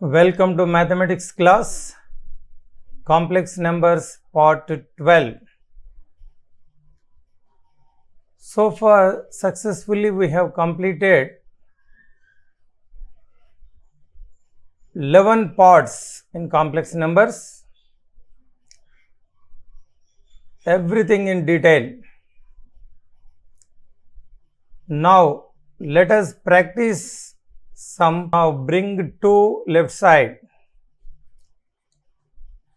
Welcome to mathematics class, complex numbers part 12. So far successfully we have completed 11 parts in complex numbers, everything in detail. Now let us practice some. Now bring 2 left side.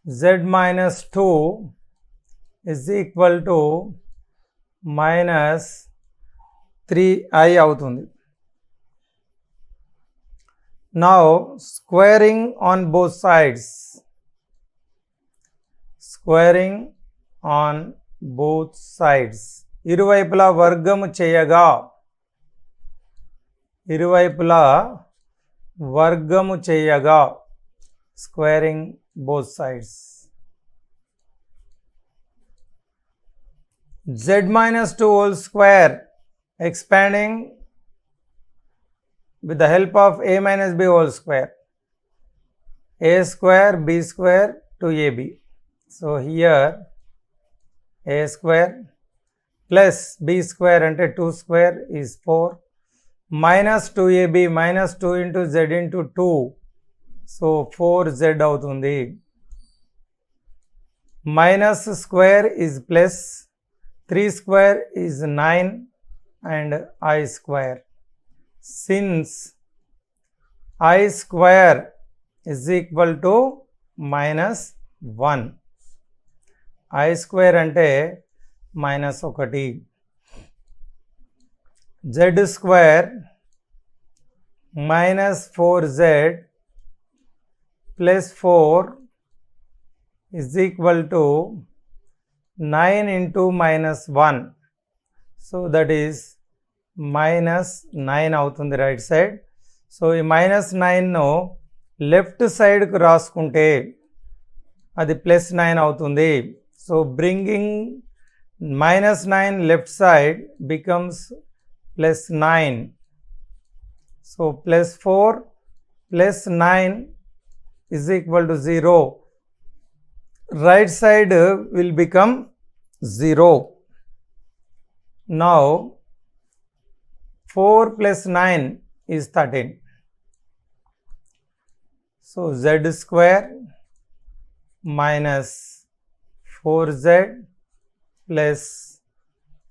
Z minus 2 is equal to minus 3i అవుతుంది. Now squaring on both sides. Squaring on both sides. ఇరువైపులా వర్గము చేయగా squaring both sides. Z minus 2 whole square expanding with the help of a minus b whole square. A square b square to ab. So here a square plus b square ante 2 square is 4 minus 2ab minus 2 into z into 2. So 4z అవుతుంది. Minus square is plus, 3 square is 9 and I square. Since I square is equal to minus 1. I square అంటే minus 1. Z square minus 4z plus 4 is equal to 9 into minus 1. So that is minus 9 అవుతుంది right side. So ఈ minus 9ను left సైడ్కు రాసుకుంటే అది plus 9 అవుతుంది. So bringing minus 9 left side becomes plus 9. So plus 4 plus 9 is equal to 0. Right side will become 0. Now 4 plus 9 is 13. So z square minus 4z plus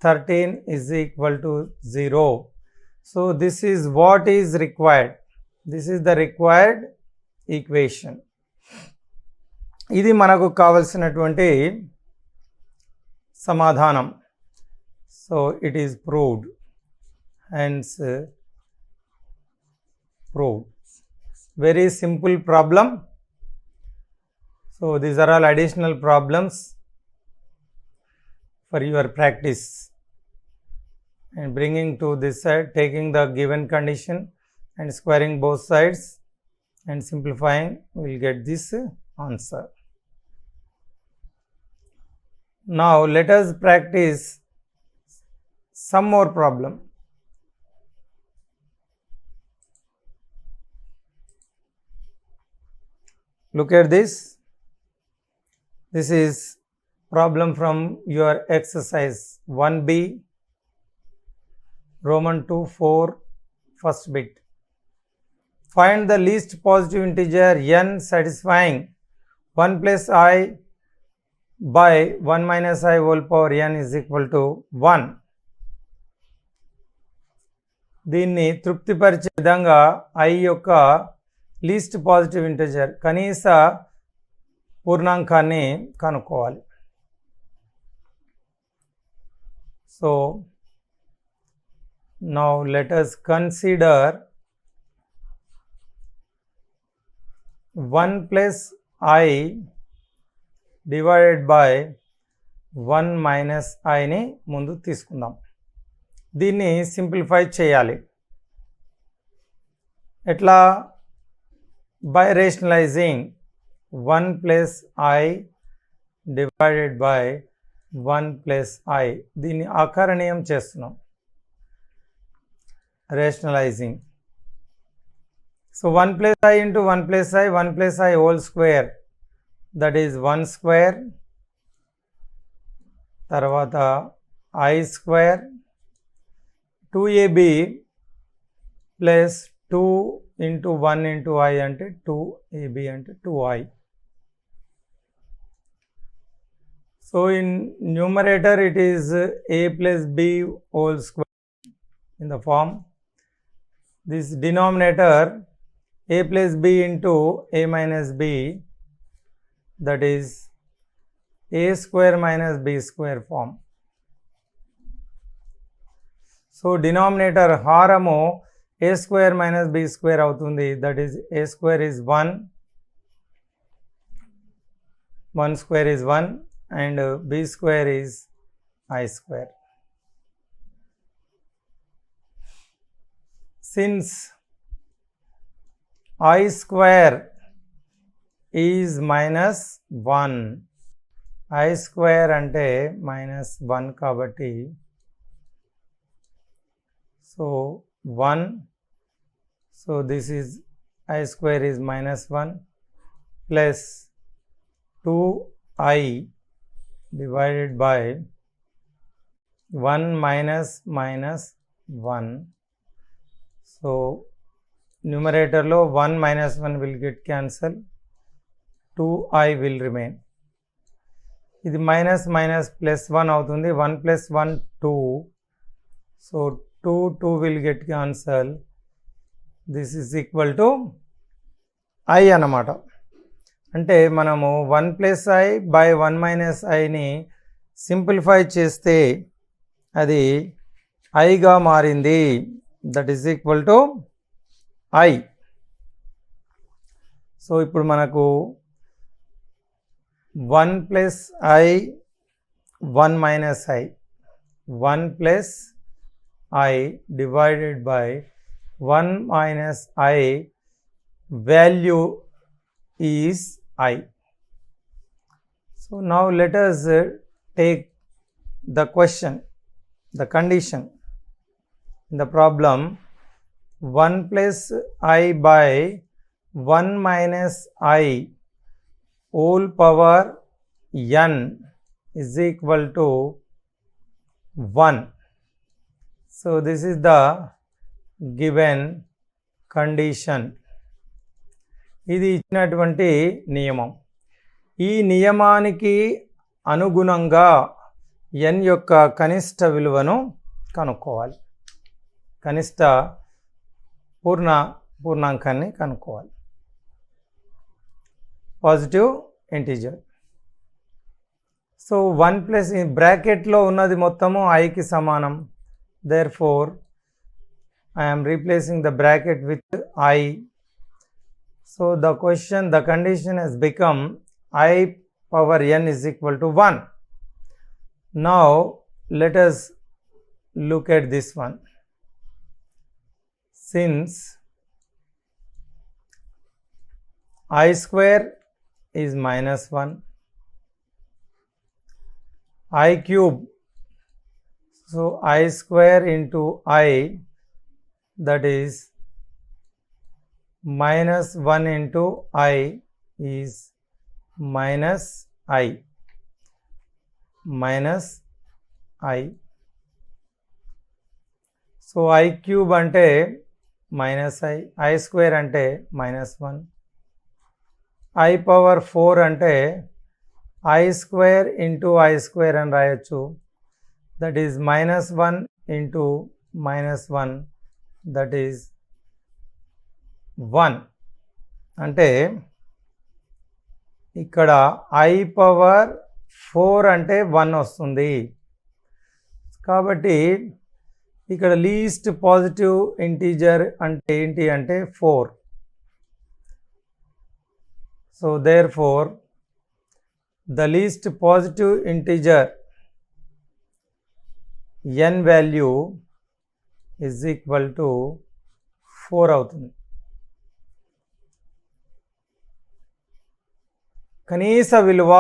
13 is equal to 0. So this is what is required. This is the required equation. ఇది మనకు కావలసినటువంటి సమాధానం. So it is proved. Hence proved. Very simple problem. So these are all additional problems for your practice, and bringing to this side, taking the given condition and squaring both sides and simplifying, we will get this answer. Now let us practice some more problem. Look at this. This is problem from your exercise 1b, Roman 2-4, first bit. Find the least positive integer n satisfying 1 plus I by 1 minus I whole power n is equal to 1. దీన్ని తృప్తిపరిచే విధంగా I యొక్క least positive integer కనీస పూర్ణాంకాన్ని కనుక్కోవాలి. So now let us consider 1 plus I divided by 1 minus I ని ముందు తీసుకుందాం. దీన్ని simplify చేయాలి. ఎట్లా? by rationalizing 1 plus I divided by 1 plus I. దీన్ని ఆకరణీయం చేస్తున్నాం. rationalizing So 1 plus I into 1 plus I whole square, that is 1 square, తర్వాత I square 2ab plus 2 into 1 into I అంటే 2ab అంటే 2I. So in numerator it is a plus b whole square in the form. This denominator a plus b into a minus b, that is a square minus b square form. So denominator హారము a square minus b square అవుతుంది, that is a square is 1, 1 square is 1 and b square is I square. Since I square is minus 1, I square అంటే minus 1 కాబట్టి so 1, so this is I square is minus 1 plus 2I divided by 1 minus 1. So numerator లో 1 minus 1 will get cancel, 2I will remain. ఇది minus minus plus 1 అవుతుంది, 1 plus 1 2, so 2 will get cancel, this is equal to I అన్నమాట. అంటే మనము 1 plus I by 1 minus Iని simplify చేస్తే అది ఐగా మారింది, that is equal to I. So ఇప్పుడు మనకు 1 plus I 1 minus I, 1 plus I divided by 1 minus I value is I. So now let us take the question, the condition in the problem. 1 plus I by 1 minus I whole power n is equal to 1. So this is the given condition. ఇది ఇచ్చినటువంటి నియమం. ఈ నియమానికి అనుగుణంగా n యొక్క కనిష్ట విలువను కనుక్కోవాలి, కనిష్ట పూర్ణాంకాన్ని కనుక్కోవాలి, పాజిటివ్ ఇంటీజర్. సో 1 ప్లస్ ఈ బ్రాకెట్లో ఉన్నది మొత్తము ఐకి సమానం, therefore I am replacing the bracket with I. So the condition has become I power n is equal to 1. Now let us look at this one. Since I square is minus 1, I cube, so I square into I, that is minus 1 into I is minus I, minus I. So I cube అంటే minus I square అంటే minus 1, I power 4 అంటే I square into I square అని రాయొచ్చు, that is minus 1 into minus 1, that is 1. అంటే ఇక్కడ I power 4 అంటే 1 వస్తుంది, కాబట్టి ఇక్కడ లీస్ట్ పాజిటివ్ ఇంటీజర్ అంటే ఏంటి అంటే 4. So therefore the least positive integer n value is equal to 4 అవుతుంది. కనీస విలువ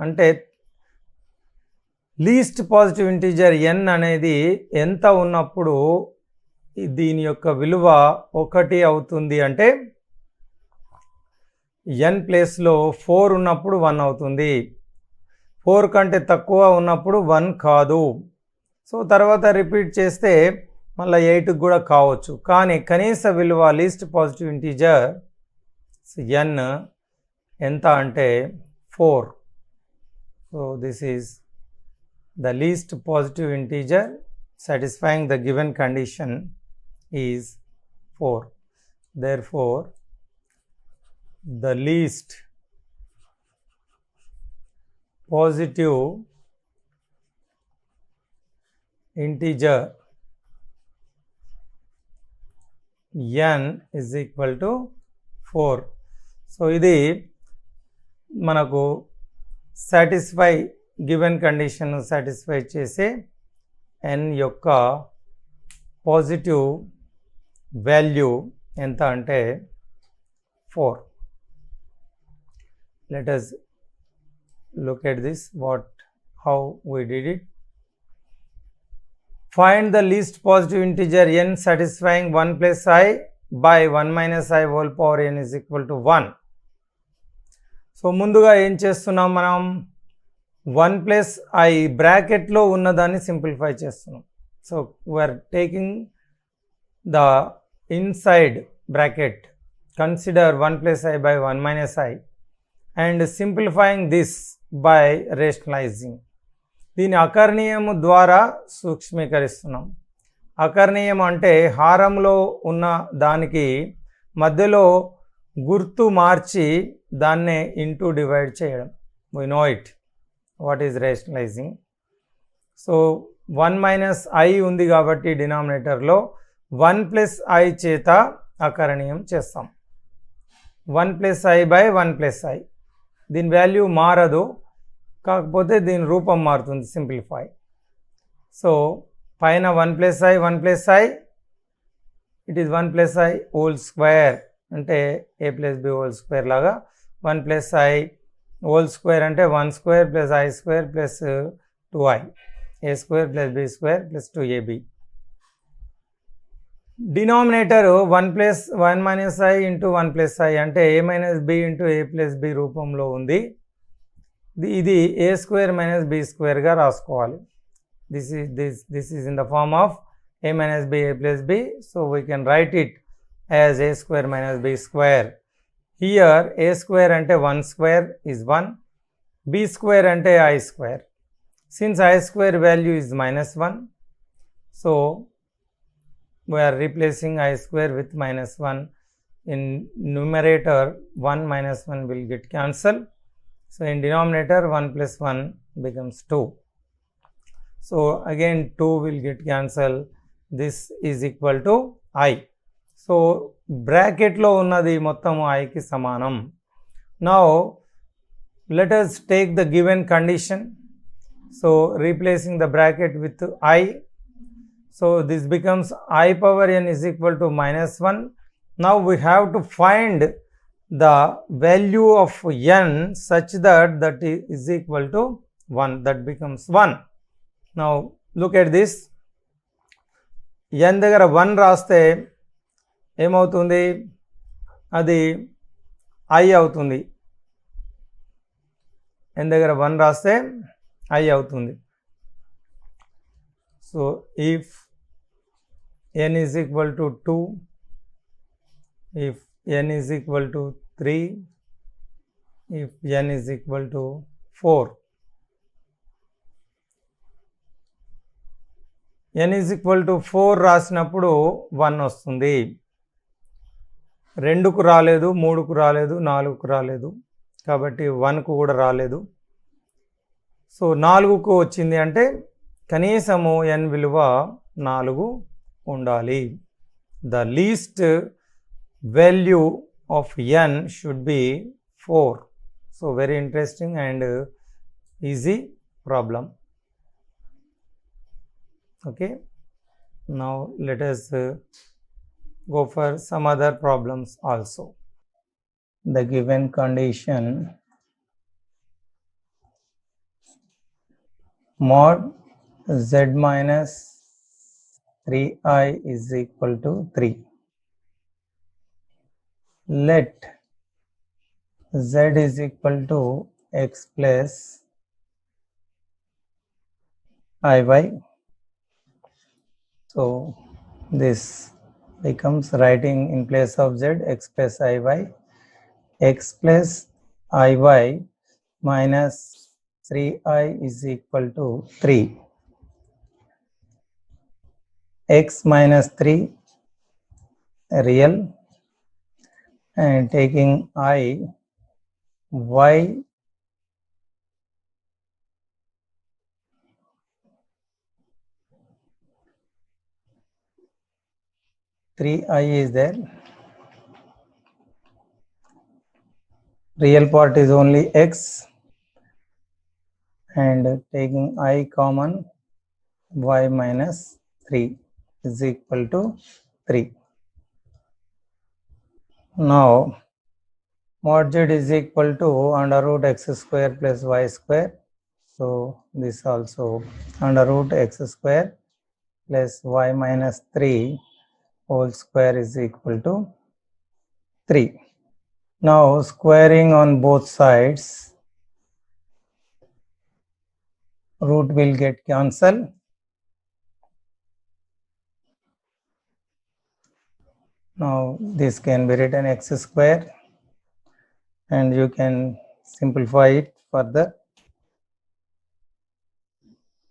అంటే లీస్ట్ పాజిటివ్ ఇంటీజర్ n అనేది ఎంత ఉన్నప్పుడు దీని యొక్క విలువ 1 అవుతుంది అంటే n ప్లేస్లో 4 ఉన్నప్పుడు 1 అవుతుంది, 4 కంటే తక్కువ ఉన్నప్పుడు 1 కాదు. సో తర్వాత రిపీట్ చేస్తే మళ్ళీ 8 కూడా కావచ్చు, కానీ కనీస విలువ లీస్ట్ పాజిటివ్ ఇంటీజర్ n ఎంత అంటే 4. So this is the least positive integer satisfying the given condition is 4. Therefore, the least positive integer n is equal to 4. So, ఇది మనకు satisfy గివెన్ కండిషన్ సాటిస్ఫై చేసే n యొక్క positive value ఎంత అంటే 4. Let us look at this, how we did it. Find the least positive integer n satisfying 1 plus I by 1 minus I whole power n is equal to 1. So ముందుగా ఏం చేస్తున్నాం మనం, 1 plus I బ్రాకెట్లో ఉన్నదాన్ని simplify చేస్తున్నాం. So we're taking the inside bracket, consider 1 plus i by 1 minus i and simplifying this by rationalizing. దీని అకర్ణీయము ద్వారా సూక్ష్మీకరిస్తున్నాం. అకర్ణీయం అంటే హారంలో ఉన్న దానికి మధ్యలో గుర్తు మార్చి దాన్నే ఇంటూ డివైడ్ చేయడం. We know it what is rationalizing. So 1 minus I ఉంది కాబట్టి డినామినేటర్లో 1 plus I చేత అకరణీయం చేస్తాం. 1 plus I by 1 plus I, దీని వాల్యూ మారదు, కాకపోతే దీని రూపం మారుతుంది, సింప్లిఫై. సో పైన 1 plus I 1 plus I, it is 1 plus I whole square, అంటే a plus b whole square లాగా 1 plus I హోల్ స్క్వేర్ అంటే 1 square plus i square plus 2i, a square plus b square plus 2ab. Denominator 1 plus 1 minus i into 1 plus i అంటే a minus b into a plus b రూపంలో ఉంది. ఇది a square minus b స్క్వేర్గా రాసుకోవాలి. This is in the form of a minus b a plus b. So we can write it as a square minus b square. Here a square ante 1 square is 1, b square ante I square. Since I square value is minus 1, so we are replacing I square with minus 1. In numerator 1 minus 1 will get cancelled. So in denominator 1 plus 1 becomes 2. So again 2 will get cancelled. This is equal to I. So బ్రాకెట్లో ఉన్నది మొత్తం ఐకి సమానం. Now let us take the given condition. So replacing the bracket with I, so this becomes I power n is equal to minus 1. Now we have to find the value of n such that is equal to 1, that becomes 1. Now look at this, n దగ్గర 1 రాస్తే ఏమవుతుంది, అది I అవుతుంది. n దగ్గర 1 రాస్తే I అవుతుంది. So if n is equal to 2, if n is equal to 3, if n is equal to 4, n is equal to 4 రాసినప్పుడు 1 వస్తుంది. 2కు రాలేదు, 3కు రాలేదు, 4కు రాలేదు, కాబట్టి 1కు కూడా రాలేదు. సో 4కు వచ్చింది అంటే కనీసము n విలువ 4 ఉండాలి. The least value of n should be 4. So very interesting and easy problem. Okay, now let us go for some other problems also. The given condition mod z minus 3i is equal to 3. Let z is equal to x plus iy. So this becomes, writing in place of z, x plus iy, x plus iy minus 3i is equal to 3. X minus 3 real, and taking I, y 3i is there. Real part is only x, and taking I common, y minus 3 is equal to 3. Now mod z is equal to under root x square plus y square. So this also under root x square plus y minus 3 whole square is equal to 3. Now squaring on both sides, root will get cancelled. Now this can be written x square, and you can simplify it further.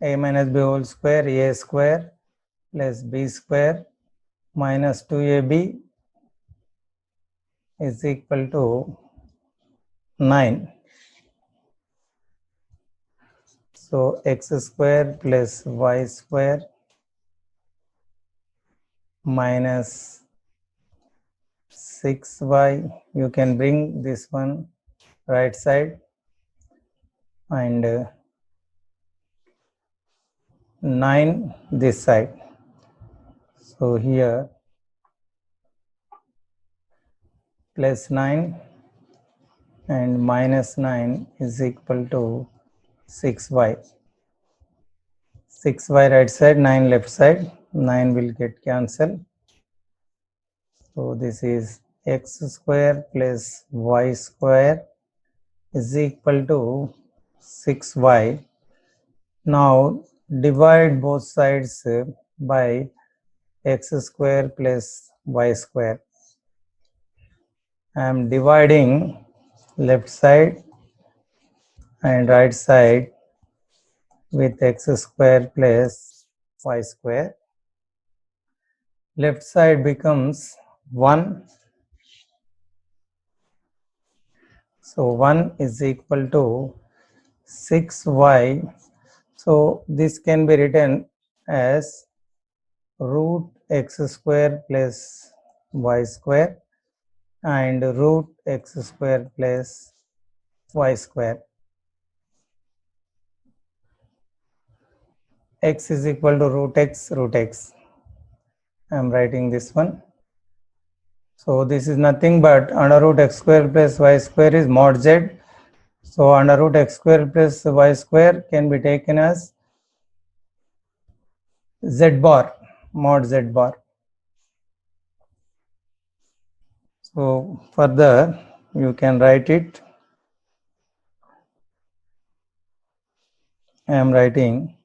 A minus b whole square, a square plus b square minus 2ab is equal to 9. So x square plus y square minus 6y, you can bring this one right side, and 9 this side. So here plus 9 and minus 9 is equal to 6y. 6y right side, 9 left side, 9 will get cancelled. So this is x square plus y square is equal to 6y. Now divide both sides by x square plus y square. I am dividing left side and right side with x square plus y square. Left side becomes 1. So 1 is equal to 6y. So this can be written as root x square plus y square and root x square plus y square. X is equal to root x, root x. I am writing this one. So this is nothing but under root x square plus y square is mod z. So under root x square plus y square can be taken as z bar, mod z bar. So further you can write it. I am writing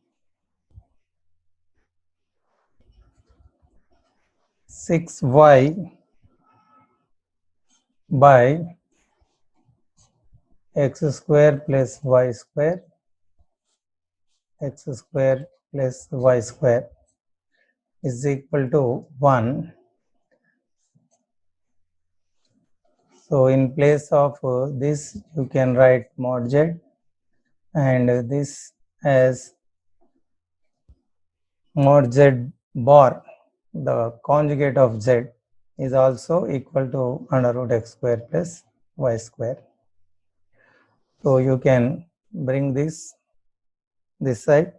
6y by x square plus y square, x square plus y square is equal to 1. So in place of this you can write mod z, and this as mod z bar, the conjugate of z, is also equal to under root x square plus y square. So you can bring this side.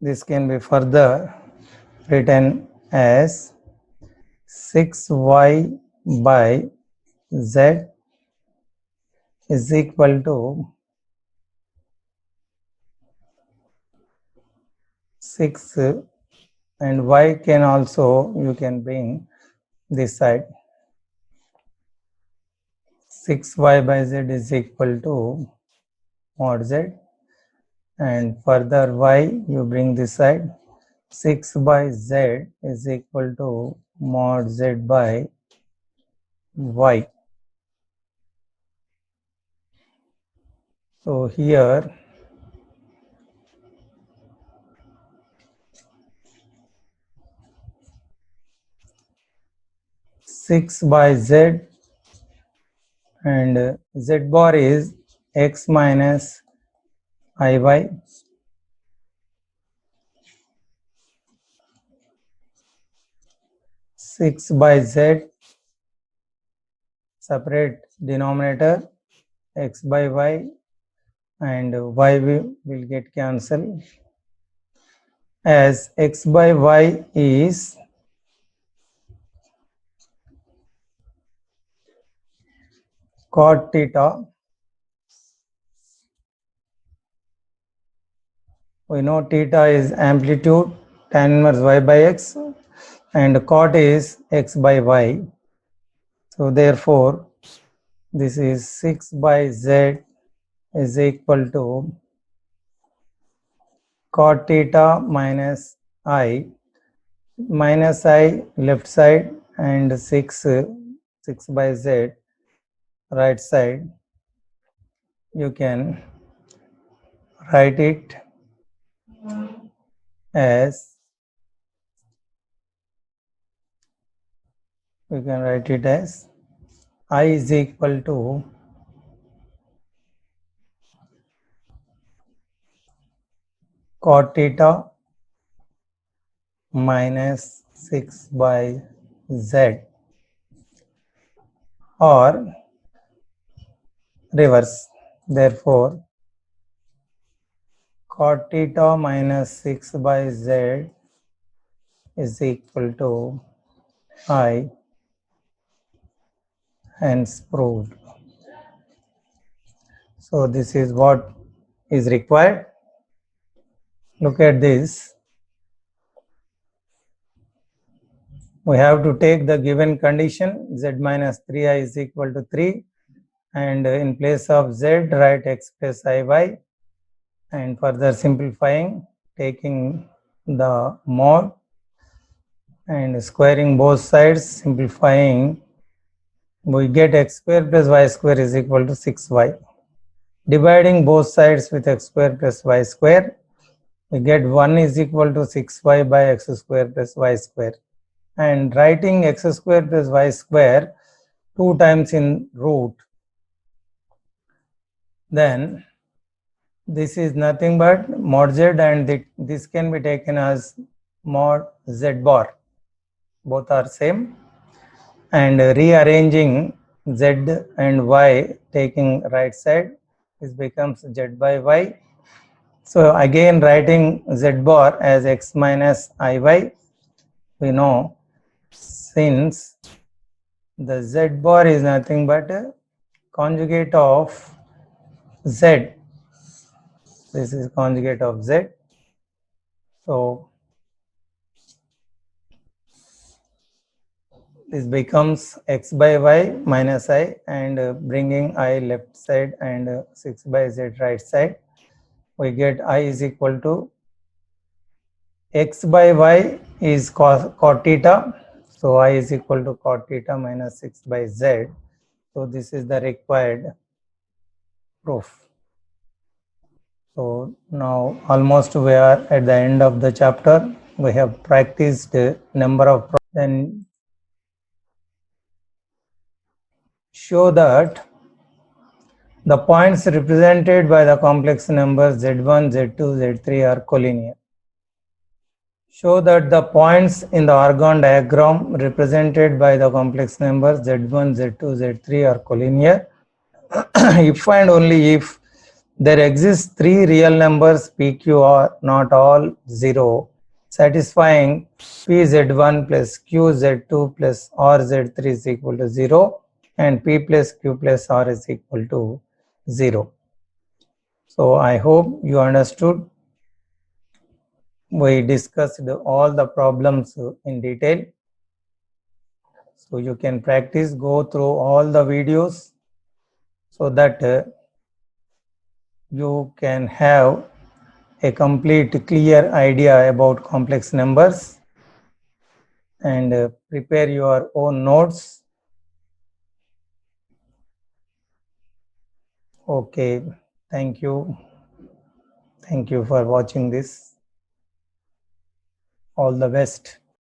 This can be further written as 6y by z is equal to 6 and y can also, you can bring this side. 6y by z is equal to mod z, and further y you bring this side. 6 by z is equal to mod z by y. So here 6 by z, and z bar is x minus iy. Six by z, separate denominator, x by y, and y will get cancelled, as x by y is cot theta. We know theta is amplitude tan inverse y by x, and cot is x by y. So therefore this is 6 by z is equal to cot theta minus I left side, and 6 by z right side. You can write it as I is equal to cot theta minus 6 by z, or reverse. Therefore cot theta minus 6 by z is equal to I, hence proved. So this is what is required. Look at this. We have to take the given condition, z minus 3i is equal to 3, and in place of z write x plus iy, and further simplifying, taking the mod and squaring both sides, simplifying, we get x square plus y square is equal to 6y. Dividing both sides with x square plus y square, we get 1 is equal to 6y by x square plus y square. And writing x square plus y square 2 times in root, then this is nothing but mod z, and this can be taken as mod z bar. Both are same. And rearranging z and y, taking right side, this becomes z by y. So again writing z bar as x minus iy, we know since the z bar is nothing but a conjugate of z, this is conjugate of z. So this becomes x by y minus I, and bringing I left side and 6 by z right side, we get I is equal to x by y is cot theta. So I is equal to cot theta minus 6 by z. So this is the required proof. So now almost we are at the end of the chapter. We have practiced a number of problems. Then show that the points represented by the complex numbers z1, z2, z3 are collinear. Show that the points in the Argonne diagram represented by the complex numbers z1, z2, z3 are collinear if and only if there exist 3 real numbers pq are not all 0, satisfying pz1 plus qz2 plus rz3 is equal to 0, and p plus q plus r is equal to 0. So I hope you understood we discussed all the problems in detail. So you can practice, go through all the videos so that you can have a complete clear idea about complex numbers, and prepare your own notes. Okay, thank you. Thank you for watching this. All the best.